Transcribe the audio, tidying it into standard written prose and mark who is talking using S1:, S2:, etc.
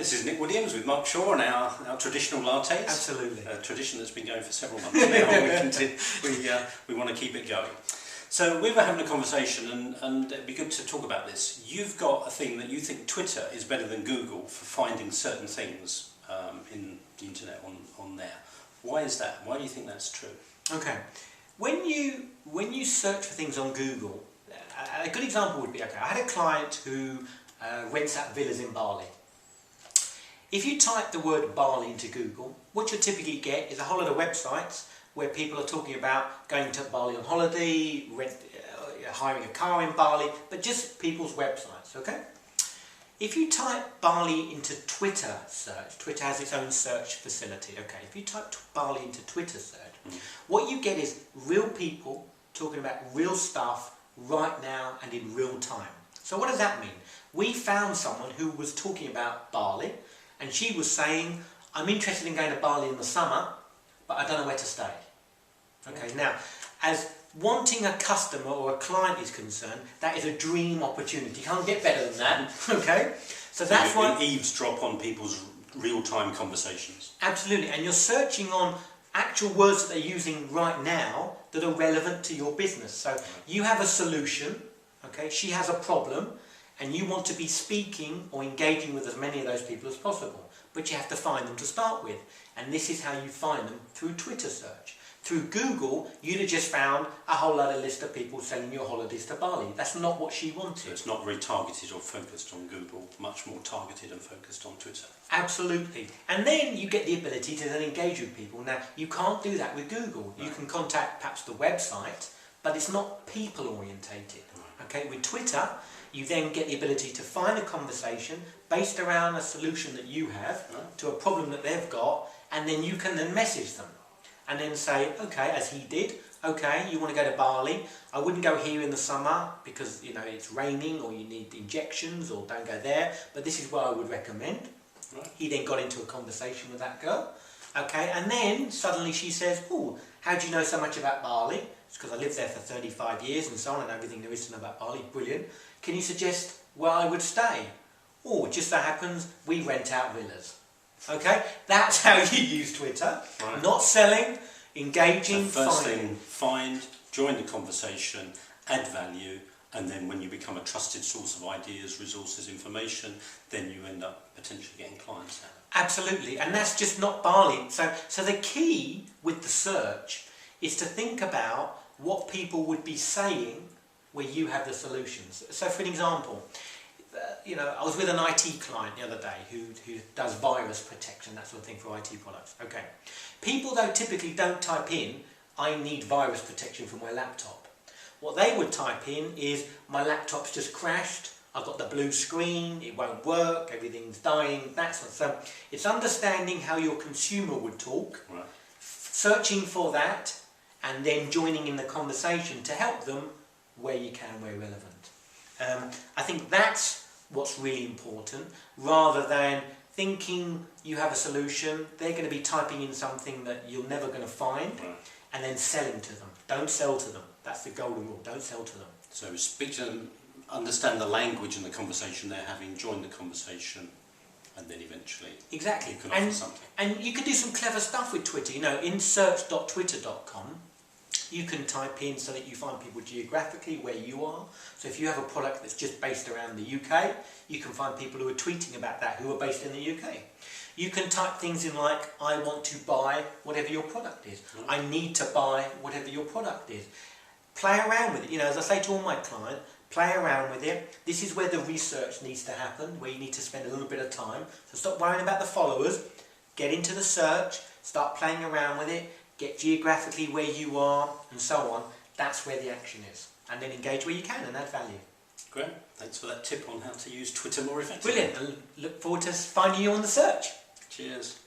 S1: This is Nick Williams with Mark Shaw and our traditional lattes.
S2: Absolutely.
S1: A tradition that's been going for several months now. We want to keep it going. So we were having a conversation and it'd be good to talk about this. You've got a thing that you think Twitter is better than Google for finding certain things in the internet on there. Why is that? Why do you think that's true?
S2: Okay. When you search for things on Google, a good example would be, okay, I had a client who rents out villas in Bali. If you type the word Bali into Google, what you'll typically get is a whole lot of websites where people are talking about going to Bali on holiday, hiring a car in Bali, but just people's websites, okay? If you type Bali into Twitter search, Twitter has its own search facility, okay? If you type Bali into Twitter search, what you get is real people talking about real stuff right now and in real time. So what does that mean? We found someone who was talking about Bali, and she was saying, I'm interested in going to Bali in the summer, but I don't know where to stay. Okay, now, as wanting a customer or a client is concerned, that is a dream opportunity. You can't get better than that, okay? So that's why...
S1: You eavesdrop on people's real-time conversations.
S2: Absolutely, and you're searching on actual words that they're using right now that are relevant to your business. So you have a solution, okay, she has a problem, and you want to be speaking or engaging with as many of those people as possible. But you have to find them to start with. And this is how you find them, through Twitter search. Through Google, you'd have just found a whole lot of list of people selling your holidays to Bali. That's not what she wanted.
S1: So it's not very targeted or focused on Google, much more targeted and focused on Twitter.
S2: Absolutely. And then you get the ability to then engage with people. Now, you can't do that with Google. You can contact perhaps the website, but it's not people orientated. Okay, with Twitter, you then get the ability to find a conversation based around a solution that you have to a problem that they've got, and then you can then message them and then say, okay, as he did, okay, you want to go to Bali, I wouldn't go here in the summer because, you know, it's raining or you need injections, or don't go there, but this is what I would recommend. Right. He then got into a conversation with that girl, okay, and then suddenly she says, oh, how do you know so much about Bali? It's because I lived there for 35 years and so on, and everything there is to know about Bali. Brilliant. Can you suggest where I would stay? Or, just so happens, we rent out villas. Okay? That's how you use Twitter. Right. Not selling, engaging,
S1: so first thing, join the conversation, add value, and then when you become a trusted source of ideas, resources, information, then you end up potentially getting clients out.
S2: Absolutely, and that's just not Bali. So the key with the search is to think about what people would be saying where you have the solutions. So for an example, you know, I was with an IT client the other day who does virus protection, that sort of thing, for IT products. Okay. People, though, typically don't type in, I need virus protection for my laptop. What they would type in is, my laptop's just crashed, I've got the blue screen, it won't work, everything's dying, that sort of stuff. So it's understanding how your consumer would talk, right, searching for that, and then joining in the conversation to help them where you can, where relevant. I think that's what's really important, rather than thinking you have a solution, they're going to be typing in something that you're never going to find, right, and then selling to them. Don't sell to them. That's the golden rule. Don't sell to them.
S1: So speak to them, understand the language and the conversation they're having, join the conversation, and then eventually
S2: exactly.
S1: You can offer something.
S2: And you can do some clever stuff with Twitter. You know, in search.twitter.com, you can type in so that you find people geographically where you are. So if you have a product that's just based around the UK, you can find people who are tweeting about that who are based in the UK. You can type things in like, I want to buy whatever your product is. I need to buy whatever your product is. Play around with it. You know, as I say to all my clients, play around with it. This is where the research needs to happen, where you need to spend a little bit of time. So stop worrying about the followers, get into the search, start playing around with it, get geographically where you are, and so on. That's where the action is. And then engage where you can and add value.
S1: Great. Thanks for that tip on how to use Twitter more effectively.
S2: Brilliant. And look forward to finding you on the search.
S1: Cheers.